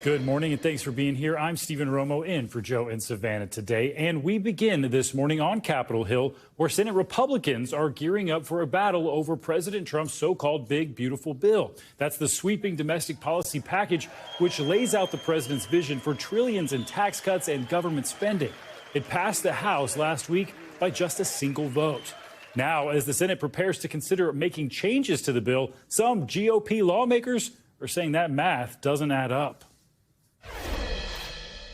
Good morning and thanks for being here. I'm Stephen Romo in for Joe and Savannah today. And we begin this morning on Capitol Hill, where Senate Republicans are gearing up for a battle over President Trump's so-called big, beautiful bill. That's the sweeping domestic policy package, which lays out the president's vision for trillions in tax cuts and government spending. It passed the House last week by just a single vote. Now, as the Senate prepares to consider making changes to the bill, some GOP lawmakers are saying that math doesn't add up.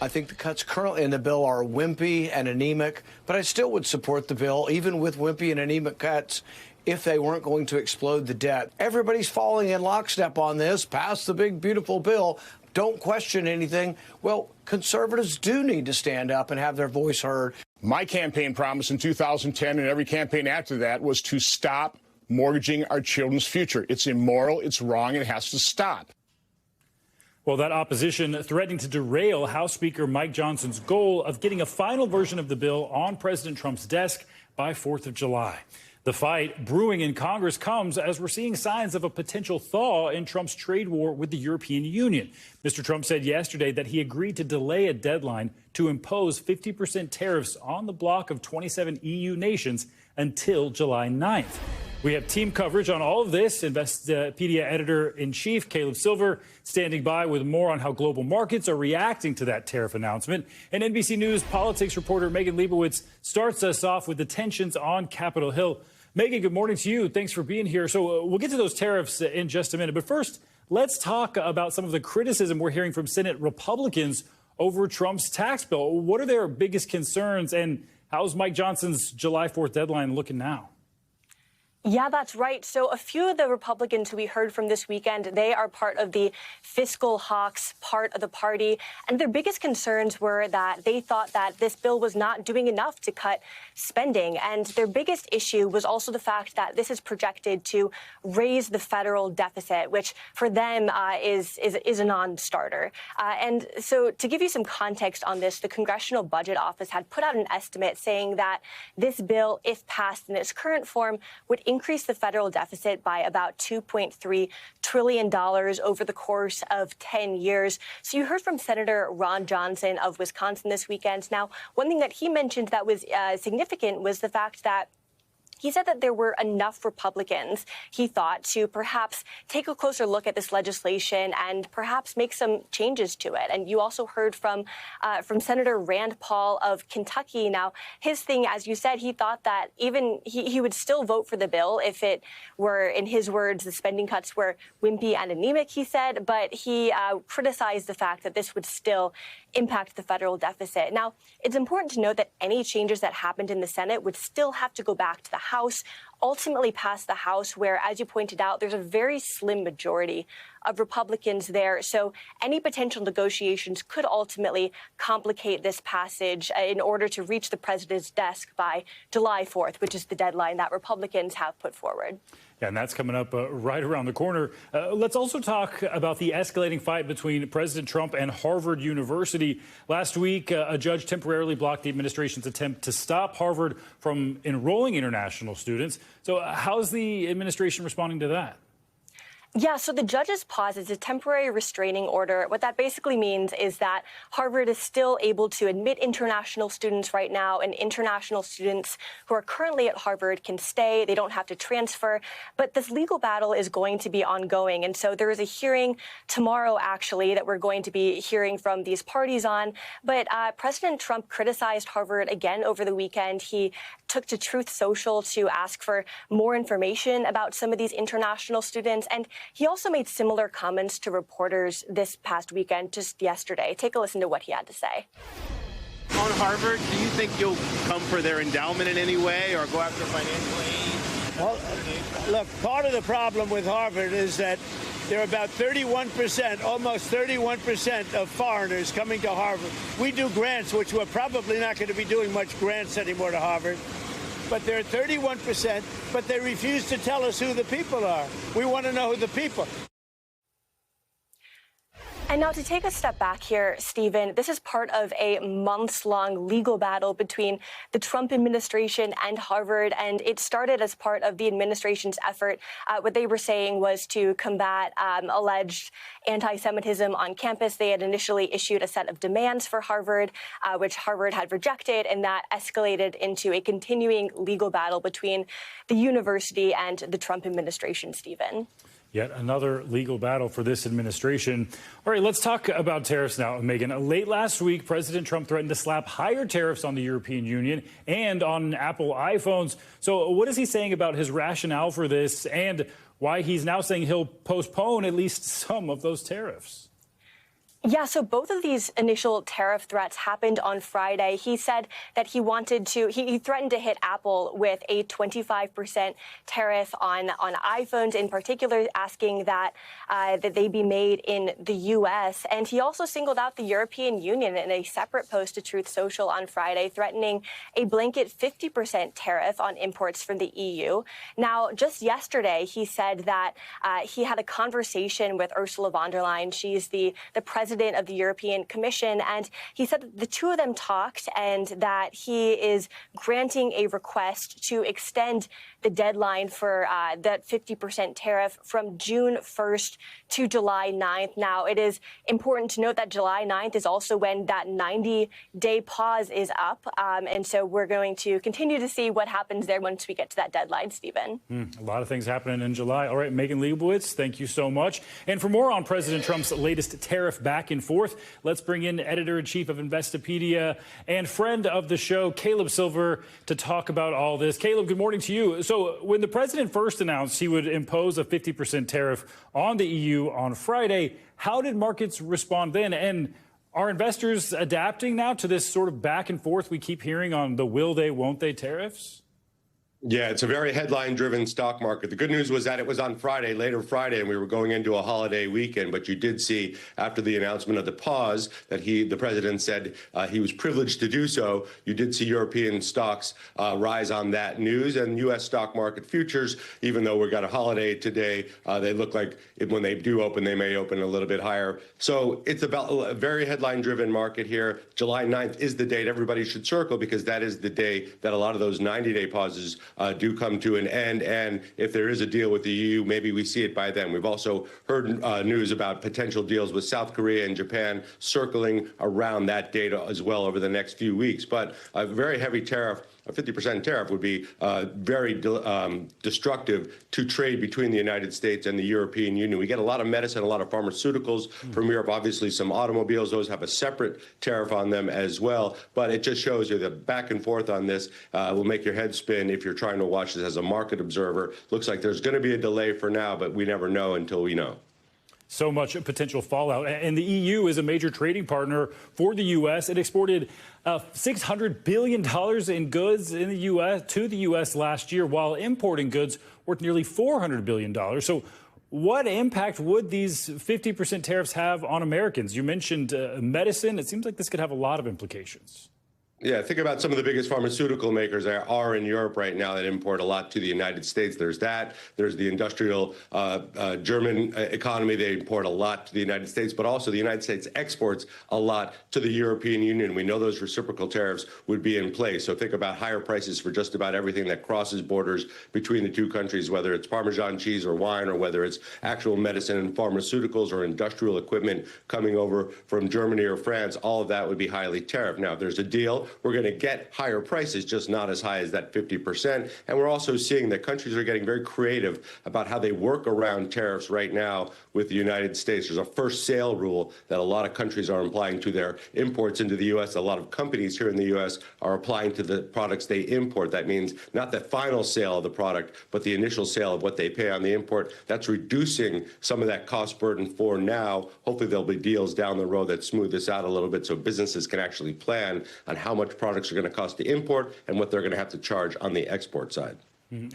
I think the cuts currently in the bill are wimpy and anemic, but I still would support the bill, even with wimpy and anemic cuts, if they weren't going to explode the debt. Everybody's falling in lockstep on this. Pass the big, beautiful bill. Don't question anything. Well, conservatives do need to stand up and have their voice heard. My campaign promise in 2010 and every campaign after that was to stop mortgaging our children's future. It's immoral, it's wrong, and it has to stop. Well, that opposition threatening to derail House Speaker Mike Johnson's goal of getting a final version of the bill on President Trump's desk by 4th of July. The fight brewing in Congress comes as we're seeing signs of a potential thaw in Trump's trade war with the European Union. Mr. Trump said yesterday that he agreed to delay a deadline to impose 50% tariffs on the bloc of 27 EU nations until July 9th. We have team coverage on all of this. Investopedia editor-in-chief Caleb Silver standing by with more on how global markets are reacting to that tariff announcement. And NBC News politics reporter Megan Leibowitz starts us off with the tensions on Capitol Hill. Megan, good morning to you. Thanks for being here. So we'll get to those tariffs in just a minute. But first, let's talk about some of the criticism we're hearing from Senate Republicans over Trump's tax bill. What are their biggest concerns, and how's Mike Johnson's July 4th deadline looking now? Yeah, that's right. So a few of the Republicans who we heard from this weekend, they are part of the fiscal hawks part of the party. And their biggest concerns were that they thought that this bill was not doing enough to cut spending. And their biggest issue was also the fact that this is projected to raise the federal deficit, which for them is a non-starter. And so to give you some context on this, the Congressional Budget Office had put out an estimate saying that this bill, if passed in its current form, would increase the federal deficit by about $2.3 trillion over the course of 10 years. So you heard from Senator Ron Johnson of Wisconsin this weekend. Now, one thing that he mentioned that was significant was the fact that he said that there were enough Republicans, he thought, to perhaps take a closer look at this legislation and perhaps make some changes to it. And you also heard from Senator Rand Paul of Kentucky. Now, his thing, as you said, he thought that even he would still vote for the bill if it were, in his words, the spending cuts were wimpy and anemic, he said. But he criticized the fact that this would still impact the federal deficit. Now, it's important to note that any changes that happened in the Senate would still have to go back to the House, ultimately pass the House, where, as you pointed out, there's a very slim majority of Republicans there. So any potential negotiations could ultimately complicate this passage in order to reach the president's desk by July 4th, which is the deadline that Republicans have put forward. Yeah, and that's coming up right around the corner. Let's also talk about the escalating fight between President Trump and Harvard University. Last week, a judge temporarily blocked the administration's attempt to stop Harvard from enrolling international students. So how's the administration responding to that? Yeah, so the judge's pause is a temporary restraining order. What that basically means is that Harvard is still able to admit international students right now, and international students who are currently at Harvard can stay. They don't have to transfer. But this legal battle is going to be ongoing. And so there is a hearing tomorrow, actually, that we're going to be hearing from these parties on. But President Trump criticized Harvard again over the weekend. He took to Truth Social to ask for more information about some of these international students. And he also made similar comments to reporters this past weekend, just yesterday. Take a listen to what he had to say. On Harvard, do you think you'll come for their endowment in any way or go after financial aid? Well, look, part of the problem with Harvard is that there are about 31%, almost 31% of foreigners coming to Harvard. We do grants, which we're probably not going to be doing much grants anymore to Harvard. But they're 31%, but they refuse to tell us who the people are. We want to know who the people. And now to take a step back here, Stephen, this is part of a months-long legal battle between the Trump administration and Harvard, and it started as part of the administration's effort. What they were saying was to combat alleged anti-Semitism on campus. They had initially issued a set of demands for Harvard, which Harvard had rejected, and that escalated into a continuing legal battle between the university and the Trump administration, Stephen. Yet another legal battle for this administration. All right, let's talk about tariffs now, Megan. Late last week, President Trump threatened to slap higher tariffs on the European Union and on Apple iPhones. So what is he saying about his rationale for this and why he's now saying he'll postpone at least some of those tariffs? Yeah, so both of these initial tariff threats happened on Friday. He said that he threatened to hit Apple with a 25% tariff on iPhones in particular, asking that they be made in the U.S. And he also singled out the European Union in a separate post to Truth Social on Friday, threatening a blanket 50% tariff on imports from the EU. Now, just yesterday, he said that he had a conversation with Ursula von der Leyen. She's the president of the European Commission, and he said that the two of them talked and that he is granting a request to extend the deadline for that 50% tariff from June 1st to July 9th. Now, it is important to note that July 9th is also when that 90-day pause is up, and so we're going to continue to see what happens there once we get to that deadline, Stephen. A lot of things happening in July. All right, Megan Leibowitz, thank you so much. And for more on President Trump's latest tariff back and forth, let's bring in editor-in-chief of Investopedia and friend of the show, Caleb Silver, to talk about all this. Caleb, good morning to you. So when the president first announced he would impose a 50% tariff on the EU on Friday, how did markets respond then? And are investors adapting now to this sort of back and forth we keep hearing on the will they, won't they tariffs? Yeah, it's a very headline-driven stock market. The good news was that it was on Friday, later Friday, and we were going into a holiday weekend. But you did see, after the announcement of the pause, that the president said he was privileged to do so. You did see European stocks rise on that news, and U.S. stock market futures, even though we've got a holiday today, they look like when they do open, they may open a little bit higher. So it's about a very headline-driven market here. July 9th is the date everybody should circle, because that is the day that a lot of those 90-day pauses do come to an end. And if there is a deal with the EU, maybe we see it by then. We've also heard news about potential deals with South Korea and Japan circling around that date as well over the next few weeks. But a very heavy tariff, a 50% tariff, would be very destructive to trade between the United States and the European Union. We get a lot of medicine, a lot of pharmaceuticals from Europe, obviously some automobiles. Those have a separate tariff on them as well. But it just shows you the back and forth on this will make your head spin if you're trying to watch this as a market observer. Looks like there's going to be a delay for now, but we never know until we know. So much potential fallout. And the EU is a major trading partner for the U.S. It exported $600 billion in goods in the U.S. to the U.S. last year, while importing goods worth nearly $400 billion. So what impact would these 50% tariffs have on Americans? You mentioned medicine. It seems like this could have a lot of implications. Yeah, think about some of the biggest pharmaceutical makers that are in Europe right now that import a lot to the United States. There's that. There's the industrial German economy. They import a lot to the United States, but also the United States exports a lot to the European Union. We know those reciprocal tariffs would be in place. So think about higher prices for just about everything that crosses borders between the two countries, whether it's Parmesan cheese or wine, or whether it's actual medicine and pharmaceuticals or industrial equipment coming over from Germany or France. All of that would be highly tariffed. Now, if there's a deal, we're going to get higher prices, just not as high as that 50%. And we're also seeing that countries are getting very creative about how they work around tariffs right now with the United States. There's a first sale rule that a lot of countries are applying to their imports into the U.S. A lot of companies here in the U.S. are applying to the products they import. That means not the final sale of the product, but the initial sale of what they pay on the import. That's reducing some of that cost burden for now. Hopefully there'll be deals down the road that smooth this out a little bit so businesses can actually plan on how much products are going to cost to import and what they're going to have to charge on the export side.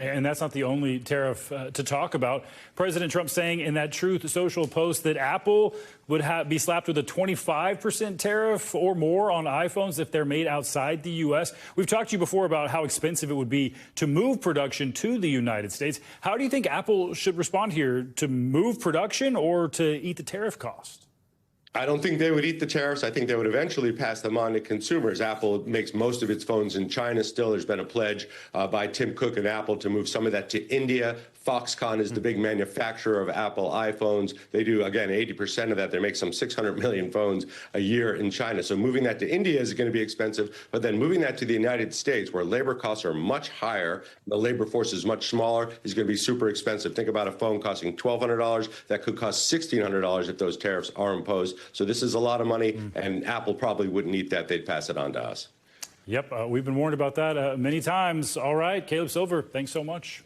And that's not the only tariff to talk about. President Trump saying in that Truth Social post that Apple would be slapped with a 25% tariff or more on iPhones if they're made outside the U.S. We've talked to you before about how expensive it would be to move production to the United States. How do you think Apple should respond here, to move production or to eat the tariff cost? I don't think they would eat the tariffs. I think they would eventually pass them on to consumers. Apple makes most of its phones in China still. There's been a pledge by Tim Cook and Apple to move some of that to India. Foxconn is the big manufacturer of Apple iPhones. They do, again, 80% of that. They make some 600 million phones a year in China. So moving that to India is going to be expensive. But then moving that to the United States, where labor costs are much higher, the labor force is much smaller, is going to be super expensive. Think about a phone costing $1,200. That could cost $1,600 if those tariffs are imposed. So this is a lot of money, and Apple probably wouldn't eat that. They'd pass it on to us. Yep, we've been warned about that many times. All right, Caleb Silver, thanks so much.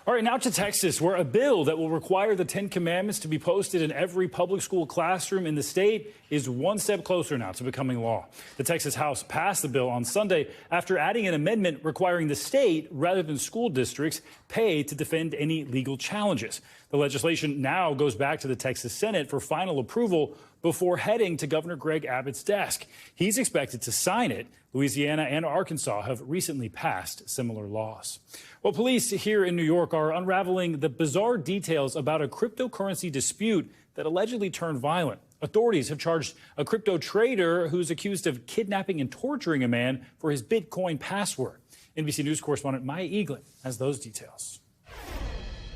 All right, now to Texas, where a bill that will require the 10 Commandments to be posted in every public school classroom in the state is one step closer now to becoming law. The Texas House passed the bill on Sunday after adding an amendment requiring the state, rather than school districts, pay to defend any legal challenges. The legislation now goes back to the Texas Senate for final approval before heading to Governor Greg Abbott's desk. He's expected to sign it. Louisiana and Arkansas have recently passed similar laws. Well, police here in New York are unraveling the bizarre details about a cryptocurrency dispute that allegedly turned violent. Authorities have charged a crypto trader who's accused of kidnapping and torturing a man for his Bitcoin password. NBC News correspondent Maya Eaglin has those details.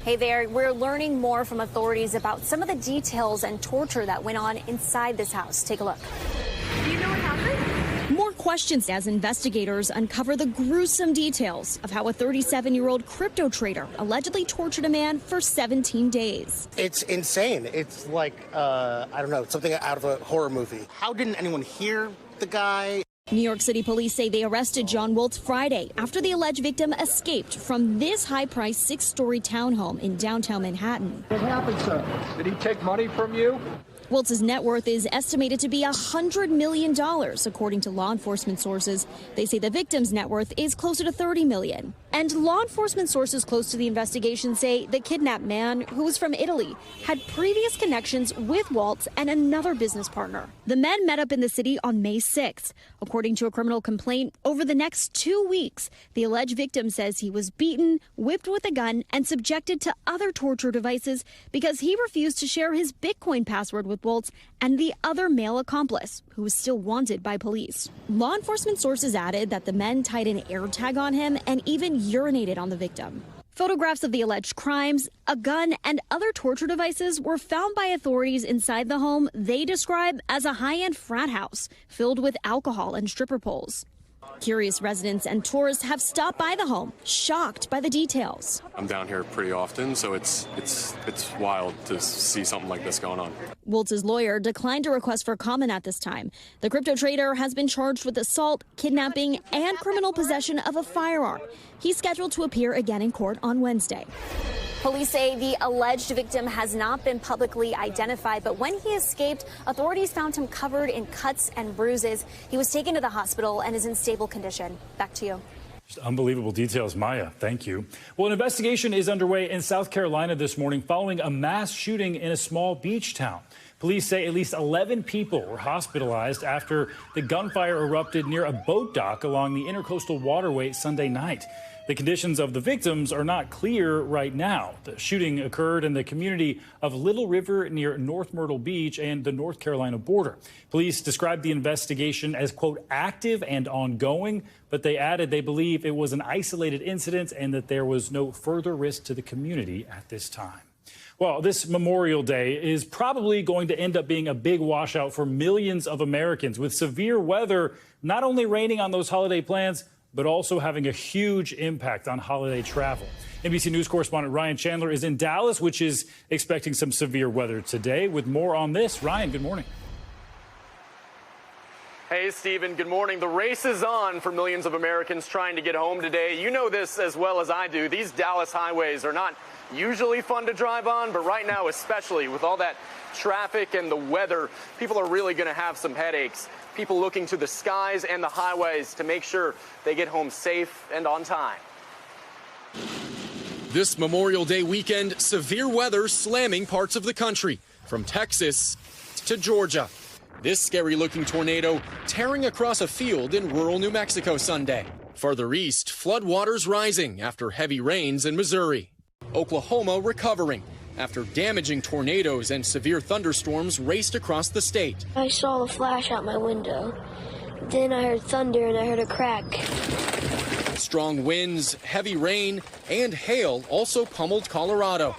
Hey there, we're learning more from authorities about some of the details and torture that went on inside this house. Take a look. Do you know what happened? More questions as investigators uncover the gruesome details of how a 37-year-old crypto trader allegedly tortured a man for 17 days. It's insane. It's like, I don't know, something out of a horror movie. How didn't anyone hear the guy? New York City police say they arrested John Woltz Friday after the alleged victim escaped from this high-priced 6-story townhome in downtown Manhattan. What happened, sir? Did he take money from you? Woltz's net worth is estimated to be $100 million, according to law enforcement sources. They say the victim's net worth is closer to $30 million. And law enforcement sources close to the investigation say the kidnapped man, who was from Italy, had previous connections with Woltz and another business partner. The men met up in the city on May 6th. According to a criminal complaint, over the next 2 weeks, the alleged victim says he was beaten, whipped with a gun, and subjected to other torture devices because he refused to share his Bitcoin password with Woltz and the other male accomplice, who was still wanted by police. Law enforcement sources added that the men tied an air tag on him and even urinated on the victim. Photographs of the alleged crimes, a gun, and other torture devices were found by authorities inside the home they describe as a high-end frat house filled with alcohol and stripper poles. Curious residents and tourists have stopped by the home, shocked by the details. I'm down here pretty often, so it's wild to see something like this going on. Woltz's lawyer declined a request for comment at this time. The crypto trader has been charged with assault, kidnapping, and criminal possession of a firearm. He's scheduled to appear again in court on Wednesday. Police say the alleged victim has not been publicly identified, but when he escaped, authorities found him covered in cuts and bruises. He was taken to the hospital and is in stable condition. Back to you. Just unbelievable details, Maya. Thank you. Well, an investigation is underway in South Carolina this morning following a mass shooting in a small beach town. Police say at least 11 people were hospitalized after the gunfire erupted near a boat dock along the Intercoastal Waterway Sunday night. The conditions of the victims are not clear right now. The shooting occurred in the community of Little River near North Myrtle Beach and the North Carolina border. Police described the investigation as, quote, active and ongoing, but they added they believe it was an isolated incident and that there was no further risk to the community at this time. Well, this Memorial Day is probably going to end up being a big washout for millions of Americans, with severe weather not only raining on those holiday plans, but also having a huge impact on holiday travel. NBC News correspondent Ryan Chandler is in Dallas, which is expecting some severe weather today. With more on this, Ryan, good morning. Hey, Stephen, good morning. The race is on for millions of Americans trying to get home today. You know this as well as I do. These Dallas highways are not usually fun to drive on, but right now, especially with all that traffic and the weather, people are really going to have some headaches. People looking to the skies and the highways to make sure they get home safe and on time. This Memorial Day weekend, severe weather slamming parts of the country, from Texas to Georgia. This scary-looking tornado tearing across a field in rural New Mexico Sunday. Further east, floodwaters rising after heavy rains in Missouri. Oklahoma recovering. after damaging tornadoes and severe thunderstorms raced across the state. I saw a flash out my window. Then I heard thunder and I heard a crack. Strong winds, heavy rain, and hail also pummeled Colorado,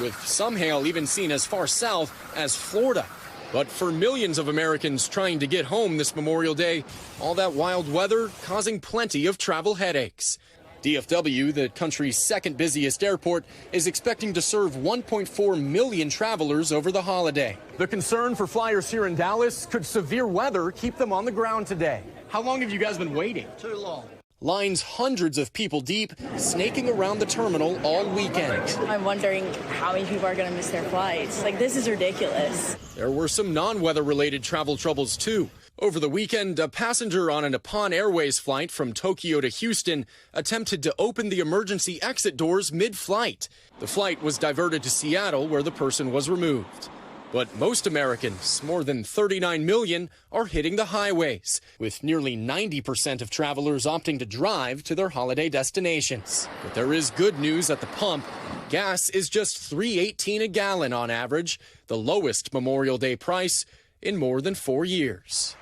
with some hail even seen as far south as Florida. But for millions of Americans trying to get home this Memorial Day, all that wild weather causing plenty of travel headaches. DFW, the country's second busiest airport, is expecting to serve 1.4 million travelers over the holiday. The concern for flyers here in Dallas, could severe weather keep them on the ground today? How long have you guys been waiting? Too long. Lines hundreds of people deep, snaking around the terminal all weekend. I'm wondering how many people are going to miss their flights. Like, this is ridiculous. There were some non-weather related travel troubles too. Over the weekend, a passenger on a Nippon Airways flight from Tokyo to Houston attempted to open the emergency exit doors mid-flight. The flight was diverted to Seattle, where the person was removed. But most Americans, more than 39 million, are hitting the highways, with nearly 90% of travelers opting to drive to their holiday destinations. But there is good news at the pump. Gas is just $3.18 a gallon on average, the lowest Memorial Day price in more than 4 years.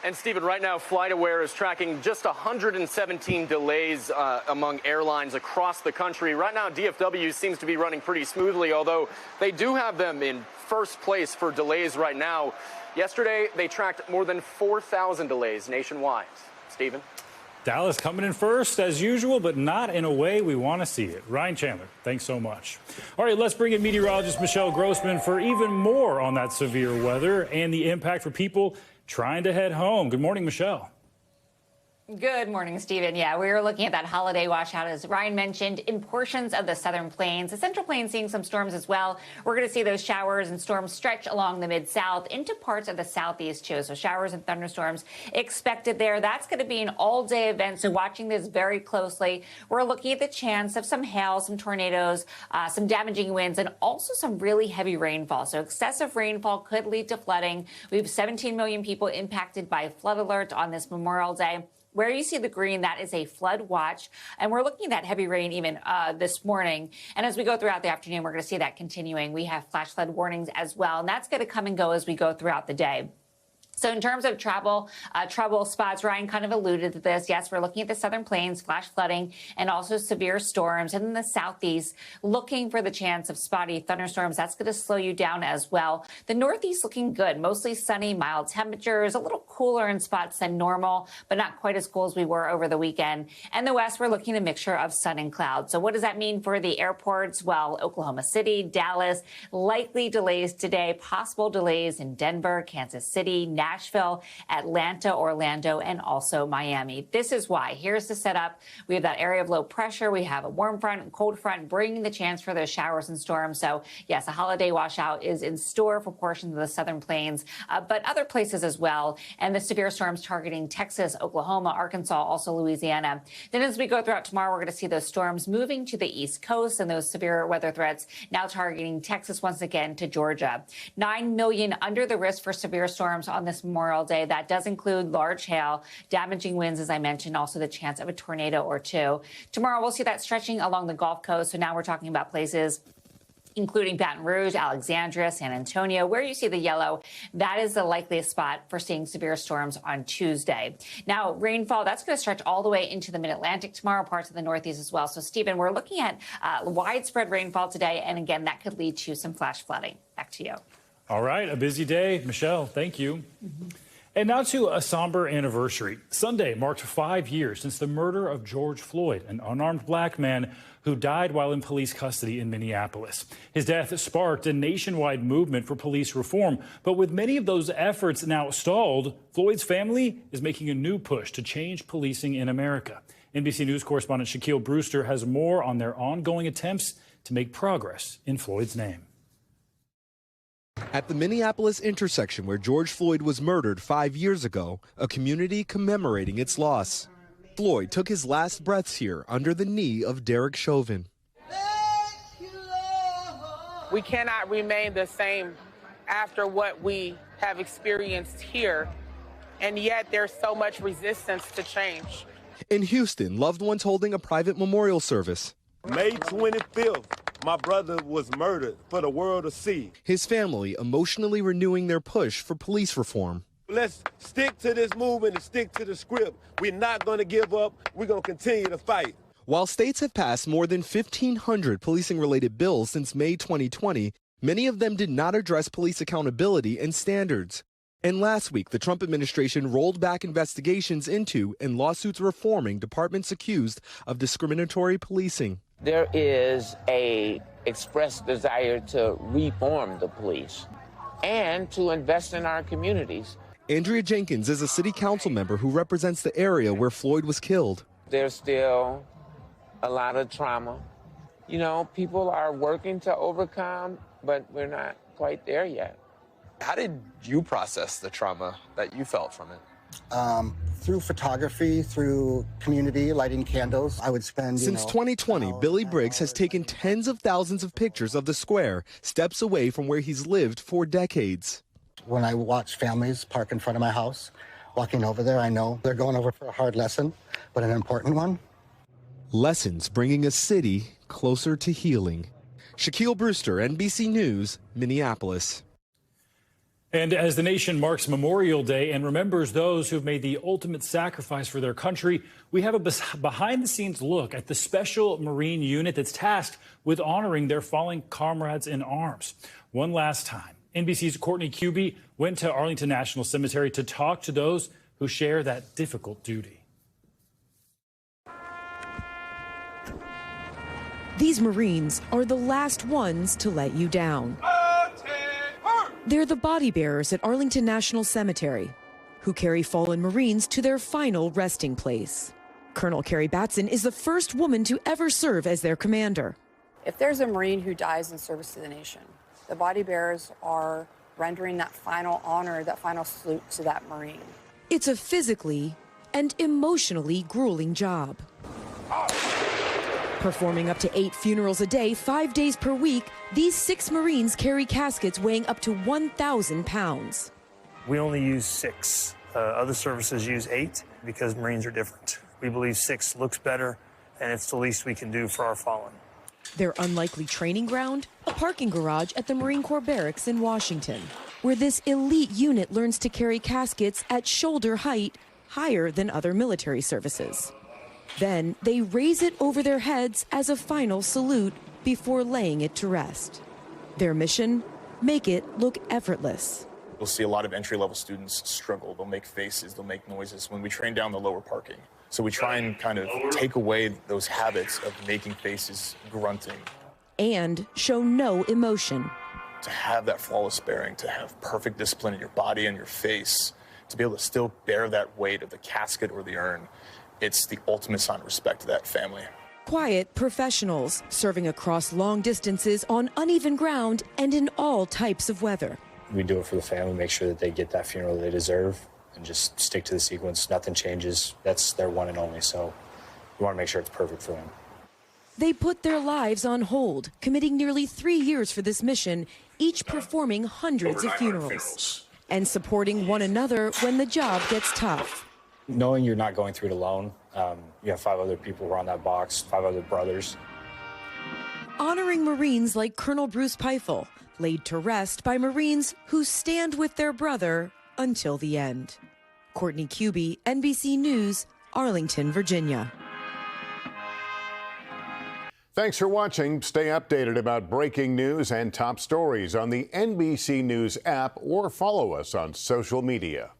And Stephen, right now, FlightAware is tracking just 117 delays among airlines across the country. Right now, DFW seems to be running pretty smoothly, although they do have them in first place for delays right now. Yesterday, they tracked more than 4,000 delays nationwide. Stephen? Dallas coming in first, as usual, but not in a way we want to see it. Ryan Chandler, thanks so much. All right, let's bring in meteorologist Michelle Grossman for even more on that severe weather and the impact for people trying to head home. Good morning, Michelle. Good morning, Stephen. Yeah, we were looking at that holiday washout, as Ryan mentioned, in portions of the southern plains. The central plains seeing some storms as well. We're going to see those showers and storms stretch along the mid-south into parts of the southeast, too. So showers and thunderstorms expected there. That's going to be an all-day event, so watching this very closely. We're looking at the chance of some hail, some tornadoes, some damaging winds, and also some really heavy rainfall. So excessive rainfall could lead to flooding. We have 17 million people impacted by flood alert on this Memorial Day. Where you see the green, that is a flood watch. And we're looking at that heavy rain even this morning. And as we go throughout the afternoon, we're going to see that continuing. We have flash flood warnings as well. And that's going to come and go as we go throughout the day. So in terms of trouble spots, Ryan kind of alluded to this. Yes, we're looking at the southern plains, flash flooding, and also severe storms. And in the southeast, looking for the chance of spotty thunderstorms. That's going to slow you down as well. The northeast looking good, mostly sunny, mild temperatures, a little cooler in spots than normal, but not quite as cool as we were over the weekend. And the west, we're looking at a mixture of sun and cloud. So what does that mean for the airports? Well, Oklahoma City, Dallas, likely delays today, possible delays in Denver, Kansas City, Nashville, Atlanta, Orlando, and also Miami. This is why. Here's the setup. We have that area of low pressure. We have a warm front and cold front bringing the chance for those showers and storms. So, yes, a holiday washout is in store for portions of the southern plains, but other places as well. And the severe storms targeting Texas, Oklahoma, Arkansas, also Louisiana. Then as we go throughout tomorrow, we're going to see those storms moving to the East Coast and those severe weather threats now targeting Texas once again to Georgia. 9 million under the risk for severe storms on this Memorial Day. That does include large hail, damaging winds, as I mentioned, also the chance of a tornado or two. Tomorrow, we'll see that stretching along the Gulf Coast. So now we're talking about places including Baton Rouge, Alexandria, San Antonio, where you see the yellow. That is the likeliest spot for seeing severe storms on Tuesday. Now, rainfall, that's going to stretch all the way into the mid-Atlantic tomorrow, parts of the Northeast as well. So, Stephen, we're looking at widespread rainfall today. And again, that could lead to some flash flooding. Back to you. All right, a busy day. Michelle, thank you. And now to a somber anniversary. Sunday marked 5 years since the murder of George Floyd, an unarmed black man who died while in police custody in Minneapolis. His death sparked a nationwide movement for police reform. But with many of those efforts now stalled, Floyd's family is making a new push to change policing in America. NBC News correspondent Shaquille Brewster has more on their ongoing attempts to make progress in Floyd's name. At the Minneapolis intersection where George Floyd was murdered 5 years ago, a community commemorating its loss. Floyd took his last breaths here under the knee of Derek Chauvin. We cannot remain the same after what we have experienced here, and yet there's so much resistance to change. In Houston, loved ones holding a private memorial service. May 25th, my brother was murdered for the world to see. His family emotionally renewing their push for police reform. Let's stick to this movement and stick to the script. We're not going to give up. We're going to continue to fight. While states have passed more than 1,500 policing-related bills since May 2020, many of them did not address police accountability and standards. And last week, the Trump administration rolled back investigations into and lawsuits reforming departments accused of discriminatory policing. There is a expressed desire to reform the police and to invest in our communities. Andrea Jenkins is a city council member who represents the area where Floyd was killed. There's still a lot of trauma. You know, people are working to overcome, but we're not quite there yet. How did you process the trauma that you felt from it? Through photography, through community, lighting candles. I would spend, Since 2020, Billy Briggs has taken tens of thousands of pictures of the square, steps away from where he's lived for decades. When I watch families park in front of my house, walking over there, I know they're going over for a hard lesson, but an important one. Lessons bringing a city closer to healing. Shaquille Brewster, NBC News, Minneapolis. And as the nation marks Memorial Day and remembers those who've made the ultimate sacrifice for their country, we have a behind-the-scenes look at the special Marine unit that's tasked with honoring their fallen comrades in arms. One last time, NBC's Courtney Kuby went to Arlington National Cemetery to talk to those who share that difficult duty. These Marines are the last ones to let you down. They're the body bearers at Arlington National Cemetery, who carry fallen Marines to their final resting place. Colonel Carrie Batson is the first woman to ever serve as their commander. If there's a Marine who dies in service to the nation, the body bearers are rendering that final honor, that final salute to that Marine. It's a physically and emotionally grueling job. Performing up to 8 funerals a day, 5 days per week, these 6 Marines carry caskets weighing up to 1,000 pounds. We only use 6. Other services use 8 because Marines are different. We believe 6 looks better, and it's the least we can do for our fallen. Their unlikely training ground, a parking garage at the Marine Corps Barracks in Washington, where this elite unit learns to carry caskets at shoulder height, higher than other military services. Then they raise it over their heads as a final salute before laying it to rest. Their mission, make it look effortless. You'll see a lot of entry-level students struggle. They'll make faces, they'll make noises when we train down the lower parking. So we try and kind of take away those habits of making faces, grunting. And show no emotion. To have that flawless bearing, to have perfect discipline in your body and your face, to be able to still bear that weight of the casket or the urn, it's the ultimate sign of respect to that family. Quiet professionals serving across long distances on uneven ground and in all types of weather. We do it for the family, make sure that they get that funeral they deserve, and just stick to the sequence. Nothing changes. That's their one and only, so we want to make sure it's perfect for them. They put their lives on hold, committing nearly 3 years for this mission, each performing hundreds of funerals and supporting one another when the job gets tough. Knowing you're not going through it alone, you have 5 other people who are on that box, 5 other brothers. Honoring Marines like Colonel Bruce Peifel, laid to rest by Marines who stand with their brother until the end. Courtney Kuby, NBC News, Arlington, Virginia. Thanks for watching. Stay updated about breaking news and top stories on the NBC News app or follow us on social media.